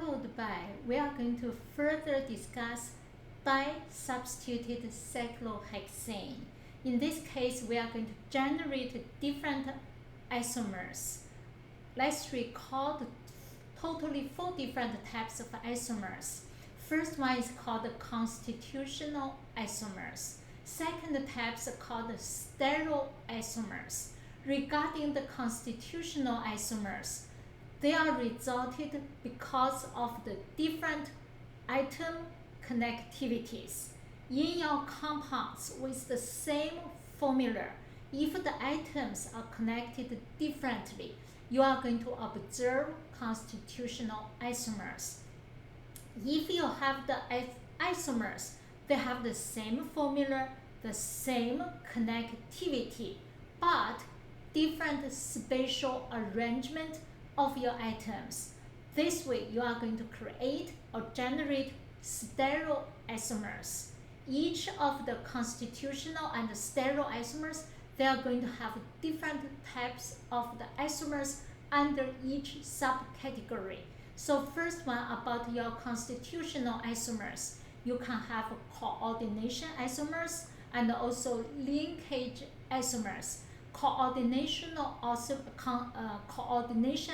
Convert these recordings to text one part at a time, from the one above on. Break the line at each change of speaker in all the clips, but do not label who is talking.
followed by, we are going to further discuss disubstituted cyclohexane. In this case, we are going to generate different isomers. Let's recall totally 4 different types of isomers. First one is called constitutional isomers. Second type is called stereoisomers. Regarding the constitutional isomers, they are resulted because of the different atom connectivities. In your compounds with the same formula, if the atoms are connected differently, you are going to observe constitutional isomers. If you have the isomers, they have the same formula, the same connectivity, but different spatial arrangement of your atoms. This way, you are going to create or generate stereoisomers. Each of the constitutional and stereoisomers, they are going to have different types of the isomers under each subcategory. So first one about your constitutional isomers, you can have coordination isomers and also linkage isomers. Coordination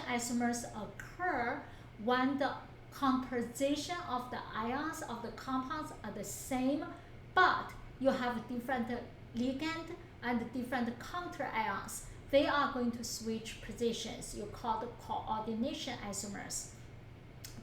isomers occur when the composition of the ions of the compounds are the same, but you have different ligand and different counter ions. They are going to switch positions. You call the coordination isomers.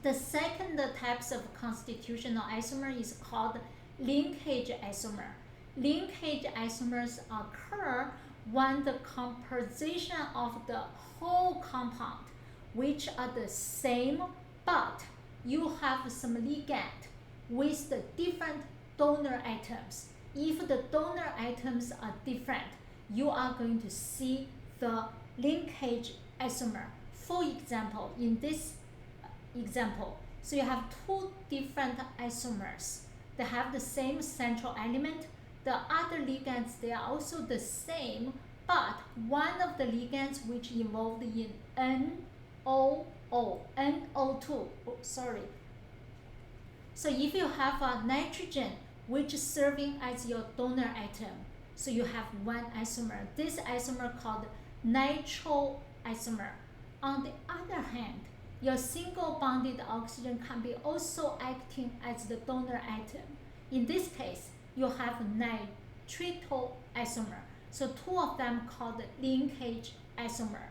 The second types of constitutional isomer is called linkage isomer. Linkage isomers occur when the composition of the whole compound, which are the same, but you have some ligand with the different donor atoms. If the donor atoms are different, you are going to see the linkage isomer. For example, in this example, so you have 2 different isomers. They have the same central element. The other ligands, they are also the same, but one of the ligands which involved in NO2. So if you have a nitrogen which is serving as your donor atom, so you have one isomer. This isomer called nitroisomer. On the other hand, your single bonded oxygen can be also acting as the donor atom. In this case, you have nitritoisomer. So 2 of them called linkage isomer.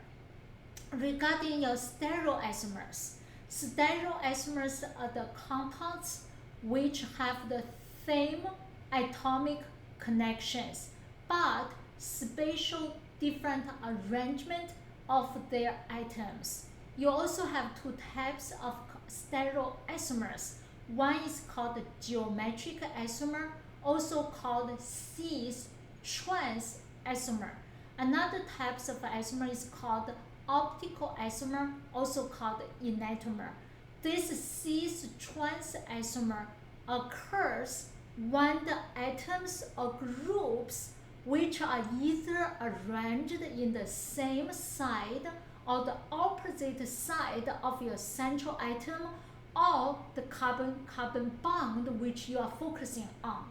Regarding your stereoisomers, stereoisomers are the compounds which have the same atomic connections, but spatial different arrangement of their atoms. You also have 2 types of stereoisomers. One is called geometric isomer, also called cis-trans isomer. Another type of isomer is called optical isomer, also called enantiomer. This cis-trans isomer occurs when the atoms or groups which are either arranged in the same side or the opposite side of your central atom, or the carbon-carbon bond which you are focusing on.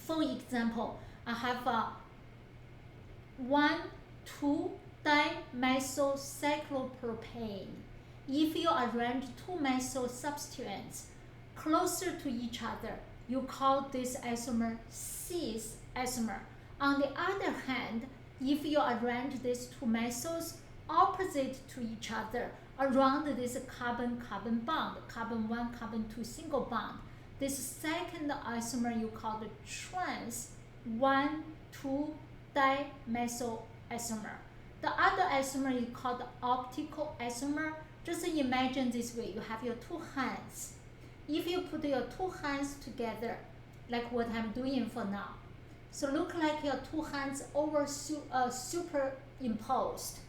For example, I have a 1,2-dimethylcyclopropane. If you arrange 2 methyl substituents closer to each other, you call this isomer cis isomer. On the other hand, if you arrange these 2 methyls opposite to each other around this carbon-carbon bond, carbon 1, carbon 2 single bond, this second isomer you call the trans 1,2-dimethyl isomer. The other isomer is called optical isomer. Just imagine this way, you have your 2 hands. If you put your 2 hands together, like what I'm doing for now, so look like your 2 hands over superimposed.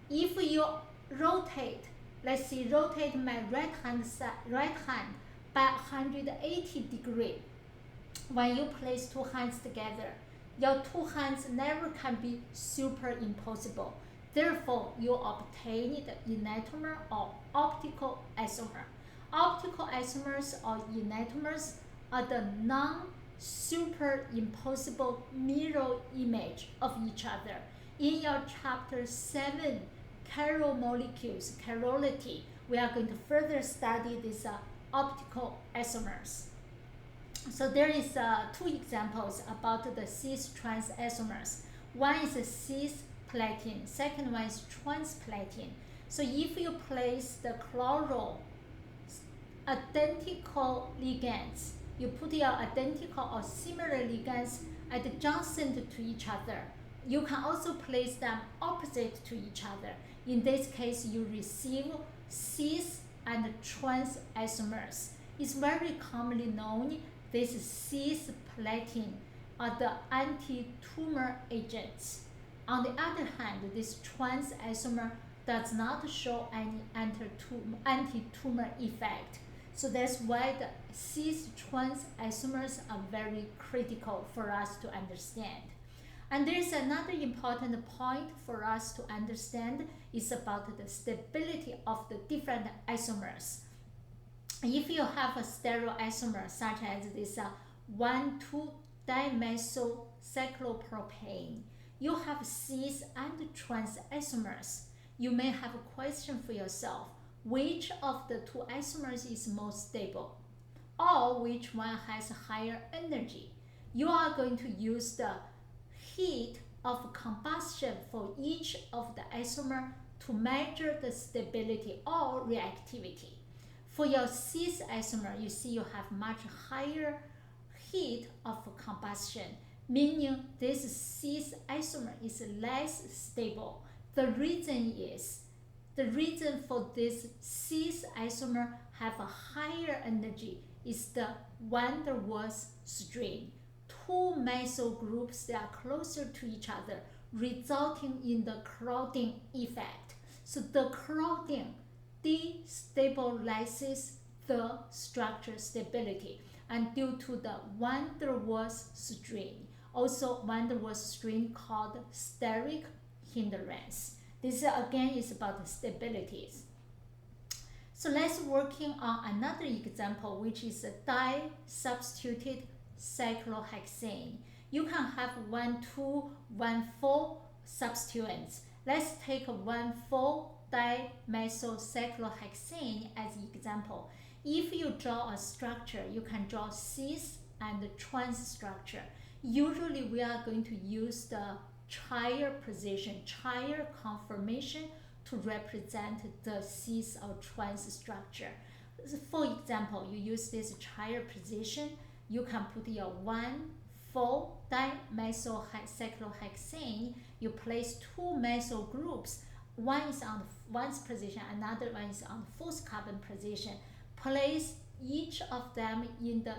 If you rotate, let's see, rotate my right hand by 180 degrees. When you place 2 hands together, your 2 hands never can be superimposable. Therefore, you obtain the enantiomer or optical isomer. Optical isomers or enantiomers are the non-superimposable mirror image of each other. In your chapter 7, chiral molecules, chirality, we are going to further study these optical isomers. So there is two examples about the cis-trans isomers. One is cis-platin, second one is trans-platin. So if you place the chloro identical ligands, you put your identical or similar ligands adjacent to each other. You can also place them opposite to each other. In this case, you receive cis and trans isomers. It's very commonly known this cis-platin are the anti-tumor agents. On the other hand, this trans isomer does not show any anti-tumor effect. So that's why the cis-trans isomers are very critical for us to understand. And there's another important point for us to understand is about the stability of the different isomers. If you have a stereoisomer such as this 1,2-dimethylcyclopropane, you have cis and trans isomers. You may have a question for yourself, which of the two isomers is most stable, or which one has higher energy? You are going to use the heat of combustion for each of the isomer to measure the stability or reactivity. For your cis isomer, you see you have much higher heat of combustion, meaning this cis isomer is less stable. The reason for this cis isomer have a higher energy is the van der Waals strain. Two methyl groups that are closer to each other, resulting in the crowding effect. So the crowding destabilizes the structure stability, and due to the van der Waals strain, also van der Waals strain called steric hindrance. This again is about the stabilities. So let's working on another example, which is a disubstituted cyclohexane. You can have 1,2,1,4 substituents. Let's take 1,4-dimethylcyclohexane as example. If you draw a structure, you can draw cis and trans structure. Usually we are going to use the Ch3 position, Ch3 conformation to represent the cis or trans structure. For example, you use this Ch3 position, you can put your 1,4-dimethylcyclohexane. You place two methyl groups. One is on one's position, another one is on the fourth carbon position. Place each of them in the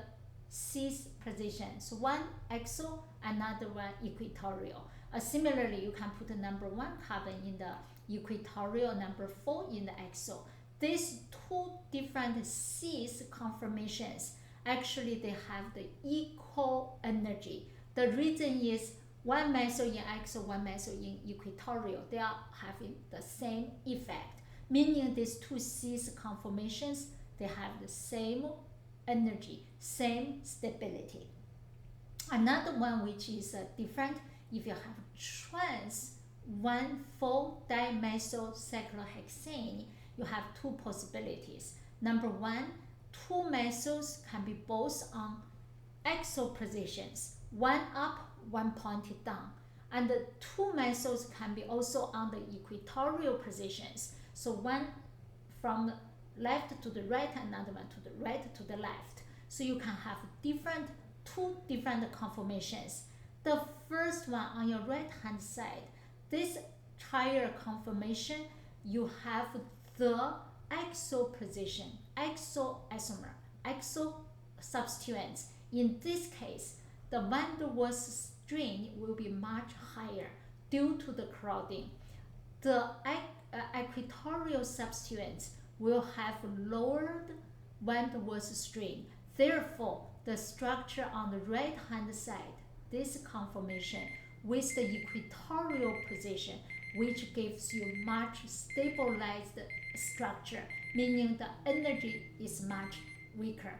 cis position. So one axial, another one equatorial. Similarly, you can put the number 1 carbon in the equatorial, number 4 in the axial. These two different cis conformations, actually they have the equal energy. The reason is one methyl in axial, one methyl in equatorial, they are having the same effect, meaning these two cis conformations, they have the same energy, same stability. Another one which is different, if you have trans 1,4-dimethylcyclohexane, you have two possibilities. Number one, two methyls can be both on axial positions, one up, one pointed down. And the two methyls can be also on the equatorial positions. So one from left to the right, another one to the right to the left. So you can have two different conformations. The first one on your right hand side, this Ch3 conformation, you have the axial position, axial isomer, axial substituents. In this case, the van der Waals strain will be much higher due to the crowding. The equatorial substituents will have lowered van der Waals strain. Therefore, the structure on the right hand side, this conformation with the equatorial position which gives you much stabilized structure, meaning the energy is much weaker.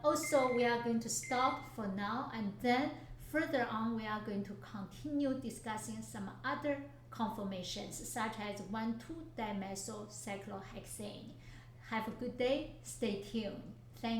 Also, we are going to stop for now, and then further on we are going to continue discussing some other conformations such as 1,2-dimethyl cyclohexane. Have a good day. Stay tuned.